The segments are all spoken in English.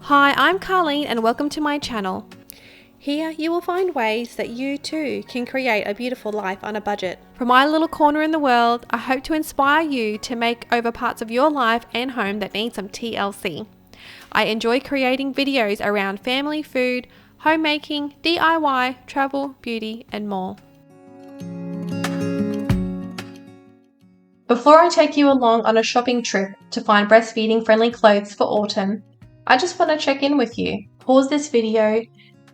Hi, I'm Carleen and welcome to my channel. Here you will find ways that you too can create a beautiful life on a budget. From my little corner in the world, I hope to inspire you to make over parts of your life and home that need some TLC. I enjoy creating videos around family, food, homemaking, DIY, travel, beauty and more. Before I take you along on a shopping trip to find breastfeeding-friendly clothes for autumn, I just want to check in with you. Pause this video,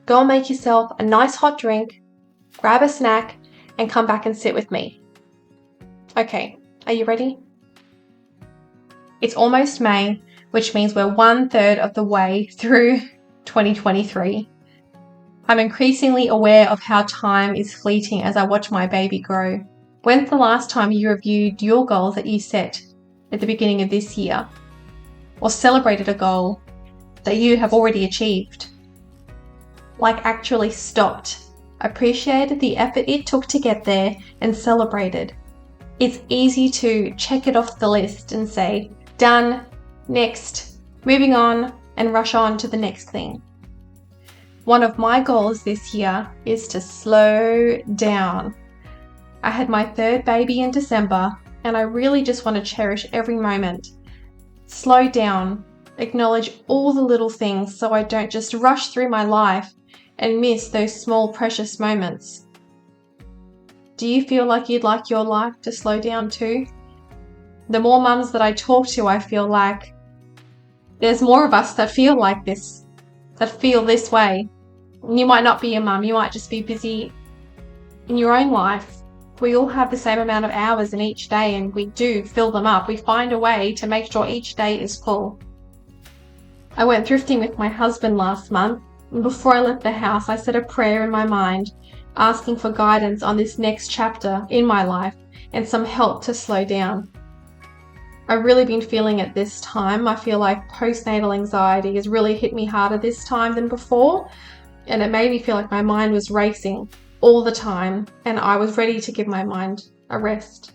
go and make yourself a nice hot drink, grab a snack, and come back and sit with me. Okay, are you ready? It's almost May, which means we're 1/3 of the way through 2023. I'm increasingly aware of how time is fleeting as I watch my baby grow. When's the last time you reviewed your goals that you set at the beginning of this year? Or celebrated a goal that you have already achieved? Like actually stopped, appreciated the effort it took to get there, and celebrated. It's easy to check it off the list and say, done, next, moving on, and rush on to the next thing. One of my goals this year is to slow down. I had my third baby in December, and I really just want to cherish every moment. Slow down, acknowledge all the little things so I don't just rush through my life and miss those small precious moments. Do you feel like you'd like your life to slow down too? The more mums that I talk to, I feel like there's more of us that feel like this, that feel this way. You might not be a mum, you might just be busy in your own life. We all have the same amount of hours in each day and we do fill them up. We find a way to make sure each day is full. I went thrifting with my husband last month, and before I left the house, I said a prayer in my mind, asking for guidance on this next chapter in my life and some help to slow down. I've really been feeling it this time. I feel like postnatal anxiety has really hit me harder this time than before, and it made me feel like my mind was racing all the time, and I was ready to give my mind a rest.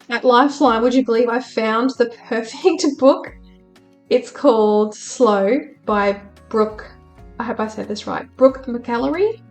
At Lifeline, would you believe I found the perfect book? It's called Slow by Brooke, I hope I said this right, Brooke McAlary.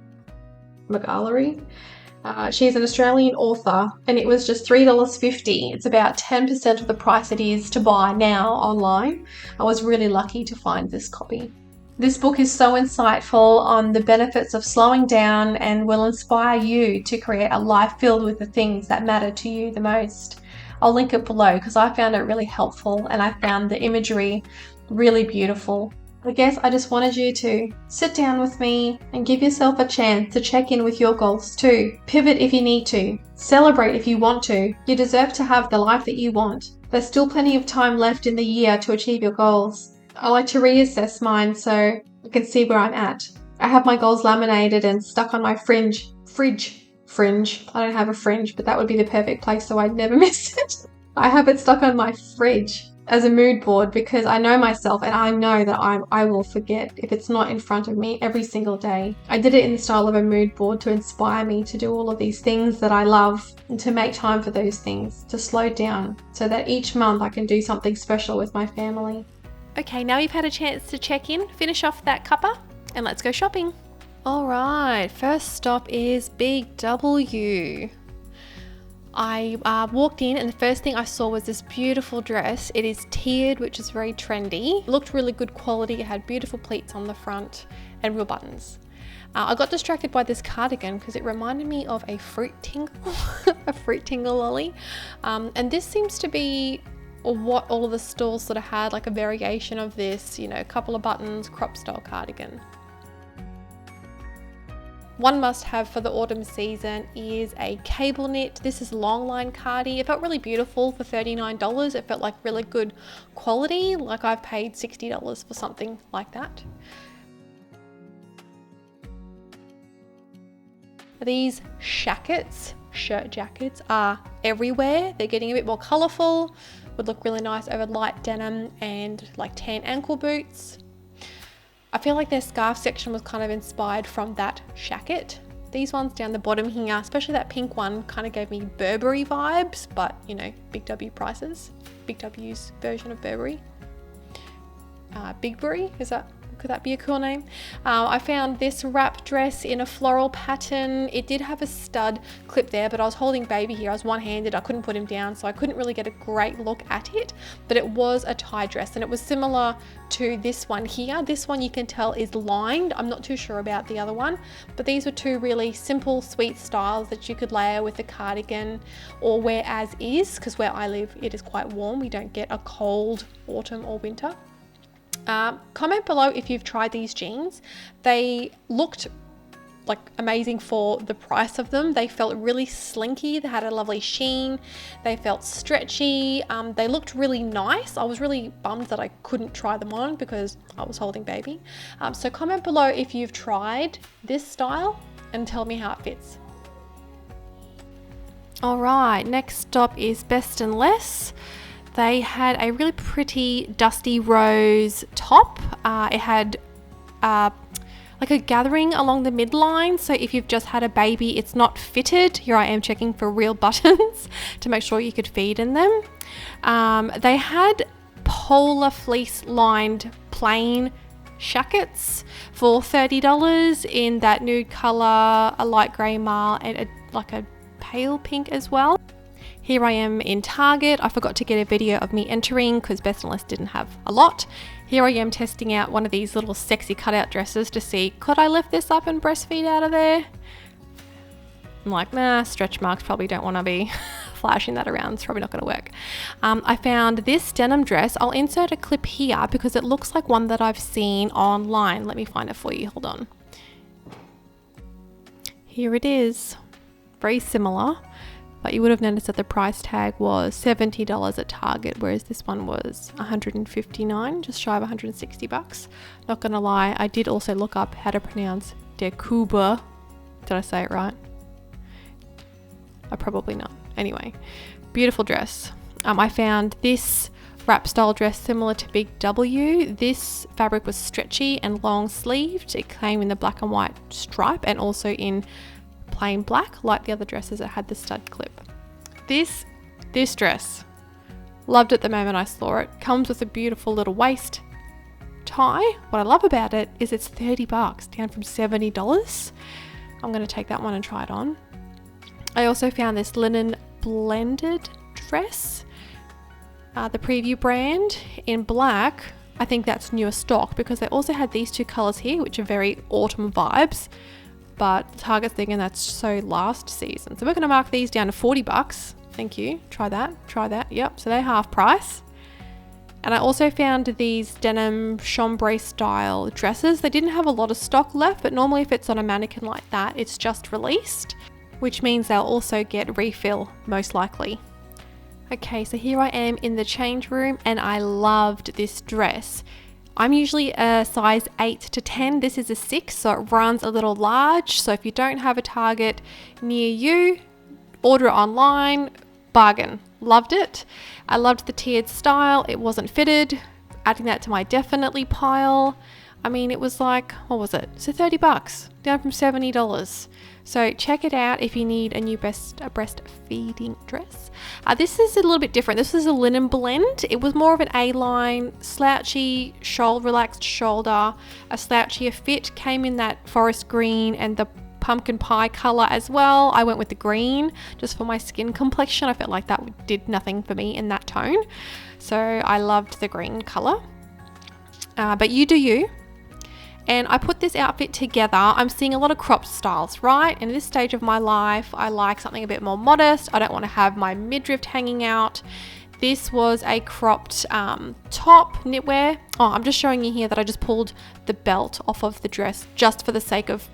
She's an Australian author, and it was just $3.50. It's about 10% of the price it is to buy now online. I was really lucky to find this copy. This book is so insightful on the benefits of slowing down and will inspire you to create a life filled with the things that matter to you the most. I'll link it below because I found it really helpful and I found the imagery really beautiful. I guess I just wanted you to sit down with me and give yourself a chance to check in with your goals too. Pivot if you need to. Celebrate if you want to. You deserve to have the life that you want. There's still plenty of time left in the year to achieve your goals. I like to reassess mine so I can see where I'm at. I have my goals laminated and stuck on my fringe. I don't have a fringe, but that would be the perfect place so I'd never miss it. I have it stuck on my fridge as a mood board because I know myself and I know that I will forget if it's not in front of me every single day. I did it in the style of a mood board to inspire me to do all of these things that I love and to make time for those things, to slow down so that each month I can do something special with my family. Okay, now you've had a chance to check in, finish off that cuppa, and let's go shopping. Alright, first stop is Big W. I walked in and the first thing I saw was this beautiful dress. It is tiered, which is very trendy. It looked really good quality. It had beautiful pleats on the front and real buttons. I got distracted by this cardigan because it reminded me of a fruit tingle, a fruit tingle lolly. And this seems to be what all of the stores sort of had, like a variation of this, you know, a couple of buttons, crop style cardigan. One must have for the autumn season is a cable knit. This is long line cardi. It felt really beautiful for $39. It felt like really good quality, like I've paid $60 for something like that. These shackets, shirt jackets, are everywhere. They're getting a bit more colourful. Would look really nice over light denim and like tan ankle boots. I feel like their scarf section was kind of inspired from that shacket. These ones down the bottom here, especially that pink one, kind of gave me Burberry vibes, but you know, Big W prices. Big W's version of Burberry. Bigbury, could that be a cool name? I found this wrap dress in a floral pattern. It did have a stud clip there, but I was holding baby here. I was one-handed. I couldn't put him down, so I couldn't really get a great look at it, but it was a tie dress and it was similar to this one here. This one you can tell is lined. I'm not too sure about the other one, but these were two really simple, sweet styles that you could layer with a cardigan or wear as is, because where I live, it is quite warm. We don't get a cold autumn or winter. Comment below if you've tried these jeans. They looked like amazing for the price of them. They felt really slinky. They had a lovely sheen. They felt stretchy. They looked really nice. I was really bummed that I couldn't try them on because I was holding baby. So comment below if you've tried this style and tell me how it fits. All right, next stop is Best and Less. They had a really pretty dusty rose top. It had like a gathering along the midline, so if you've just had a baby, it's not fitted. Here I am checking for real buttons to make sure you could feed in them. They had polar fleece lined plain shackets for $30 in that nude color, a light grey marl, and like a pale pink as well. Here I am in Target. I forgot to get a video of me entering because Best and Less didn't have a lot. Here I am testing out one of these little sexy cutout dresses to see, could I lift this up and breastfeed out of there? I'm like, nah, stretch marks, probably don't want to be flashing that around. It's probably not going to work. I found this denim dress. I'll insert a clip here because it looks like one that I've seen online. Let me find it for you. Hold on. Here it is. Very similar. But you would have noticed that the price tag was $70 at Target, whereas this one was $159, just shy of 160 bucks. Not gonna lie, I did also look up how to pronounce der Kuba. Did I say it right? Probably not. Anyway, beautiful dress. I found this wrap style dress similar to Big W. This fabric was stretchy and long sleeved. It came in the black and white stripe and also in plain black, like the other dresses that had the stud clip. This dress, loved it the moment I saw it. Comes with a beautiful little waist tie. What I love about it is it's 30 bucks, down from $70. I'm going to take that one and try it on. I also found this linen blended dress, the Preview brand in black. I think that's newer stock because they also had these two colors here, which are very autumn vibes. But Target's thinking that's so last season. So we're going to mark these down to 40 bucks. Thank you. Try that. Yep. So they're half price. And I also found these denim chambray style dresses. They didn't have a lot of stock left, but normally if it's on a mannequin like that, it's just released, which means they'll also get refill most likely. Okay, so here I am in the change room and I loved this dress. I'm usually a size 8 to 10. This is a 6, so it runs a little large. So if you don't have a Target near you, order it online. Bargain. Loved it. I loved the tiered style. It wasn't fitted. Adding that to my definitely pile. I mean, it was like, what was it? So 30 bucks, down from $70. So check it out if you need a new breastfeeding dress. This is a little bit different. This is a linen blend. It was more of an A-line, slouchy, relaxed shoulder, a slouchier fit. Came in that forest green and the pumpkin pie color as well. I went with the green just for my skin complexion. I felt like that did nothing for me in that tone. So I loved the green color. But you do you. And I put this outfit together. I'm seeing a lot of cropped styles, right? In this stage of my life, I like something a bit more modest. I don't want to have my midriff hanging out. This was a cropped top knitwear. Oh, I'm just showing you here that I just pulled the belt off of the dress just for the sake of,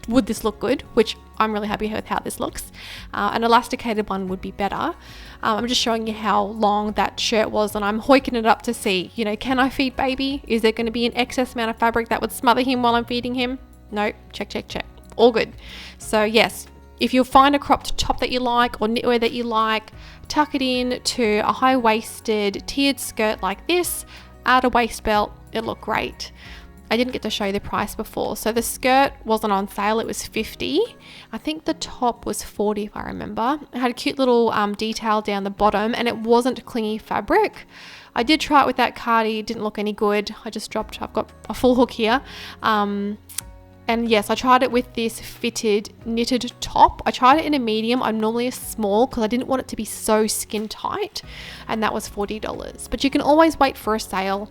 would this look good? Which I'm really happy with how this looks. An elasticated one would be better. I'm just showing you how long that shirt was and I'm hoiking it up to see, you know, can I feed baby? Is there going to be an excess amount of fabric that would smother him while I'm feeding him? No, check. All good. So yes, if you find a cropped top that you like or knitwear that you like, tuck it in to a high-waisted tiered skirt like this, add a waist belt, it'll look great. I didn't get to show you the price before. So the skirt wasn't on sale, it was $50. I think the top was $40 if I remember. It had a cute little detail down the bottom and it wasn't clingy fabric. I did try it with that cardi, it didn't look any good. I've got a full hook here. And yes, I tried it with this fitted knitted top. I tried it in a medium. I'm normally a small because I didn't want it to be so skin tight, and that was $40. But you can always wait for a sale.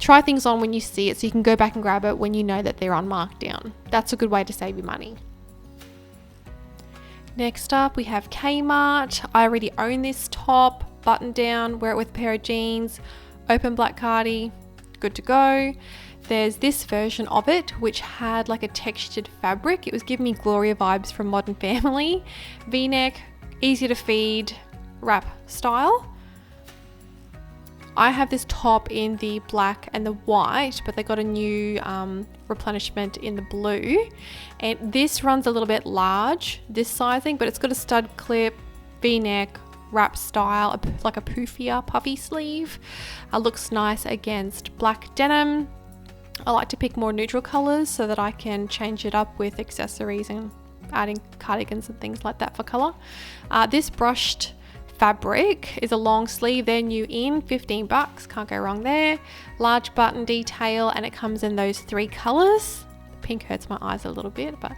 Try things on when you see it so you can go back and grab it when you know that they're on markdown. That's a good way to save your money. Next up, we have Kmart. I already own this top, button down, wear it with a pair of jeans, open black cardi, good to go. There's this version of it which had like a textured fabric. It was giving me Gloria vibes from Modern Family. V-neck, easy to feed, wrap style. I have this top in the black and the white, but they got a new replenishment in the blue. And this runs a little bit large, this sizing, but it's got a stud clip, V-neck, wrap style, like a poofier puffy sleeve. Looks nice against black denim. I like to pick more neutral colors so that I can change it up with accessories and adding cardigans and things like that for color. This brushed fabric is a long sleeve. They're new in, $15, can't go wrong there. Large button detail, and it comes in those 3 colors. Pink hurts my eyes a little bit, but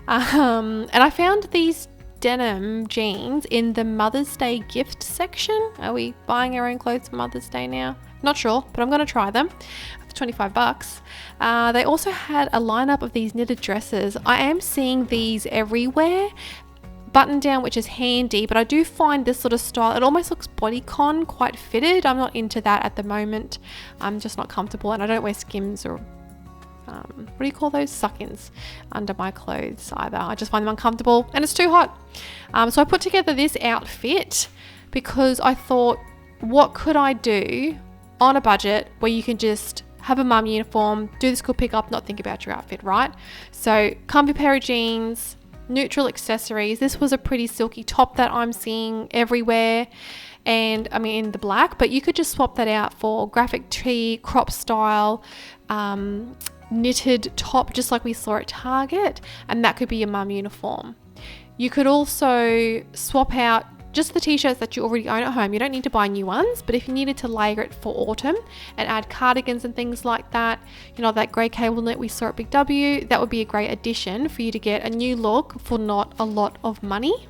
and I found these denim jeans in the Mother's Day gift section. Are we buying our own clothes for Mother's Day now? Not sure, but I'm going to try them. $25. They also had a lineup of these knitted dresses. I am seeing these everywhere. Button down, which is handy, but I do find this sort of style, it almost looks bodycon, quite fitted. I'm not into that at the moment. I'm just not comfortable, and I don't wear skims or what do you call those, suck-ins under my clothes either. I just find them uncomfortable and it's too hot. So I put together this outfit because I thought, what could I do on a budget where you can just have a mum uniform, do the school pickup, not think about your outfit, right? So comfy pair of jeans, neutral accessories. This was a pretty silky top that I'm seeing everywhere, and I mean in the black, but you could just swap that out for graphic tee, crop style, knitted top, just like we saw at Target, and that could be your mum uniform. You could also swap out just the t-shirts that you already own at home. You don't need to buy new ones, but if you needed to layer it for autumn and add cardigans and things like that, you know, that grey cable knit we saw at Big W, that would be a great addition for you to get a new look for not a lot of money.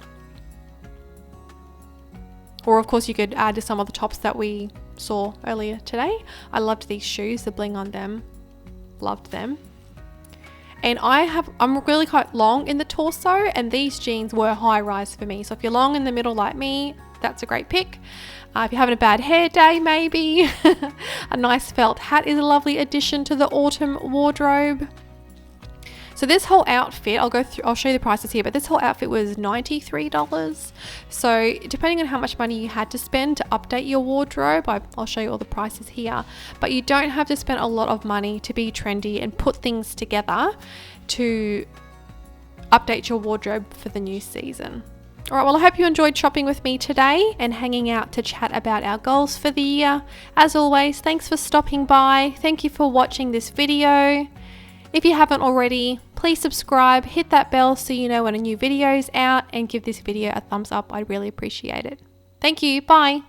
Or of course you could add to some of the tops that we saw earlier today. I loved these shoes, the bling on them, loved them. And I'm really quite long in the torso, and these jeans were high rise for me. So if you're long in the middle like me, that's a great pick. If you're having a bad hair day, maybe a nice felt hat is a lovely addition to the autumn wardrobe. So this whole outfit, I'll show you the prices here, but this whole outfit was $93. So depending on how much money you had to spend to update your wardrobe, I'll show you all the prices here, but you don't have to spend a lot of money to be trendy and put things together to update your wardrobe for the new season. All right, well, I hope you enjoyed shopping with me today and hanging out to chat about our goals for the year. As always, thanks for stopping by. Thank you for watching this video. If you haven't already, please subscribe, hit that bell so you know when a new video is out, and give this video a thumbs up. I'd really appreciate it. Thank you. Bye.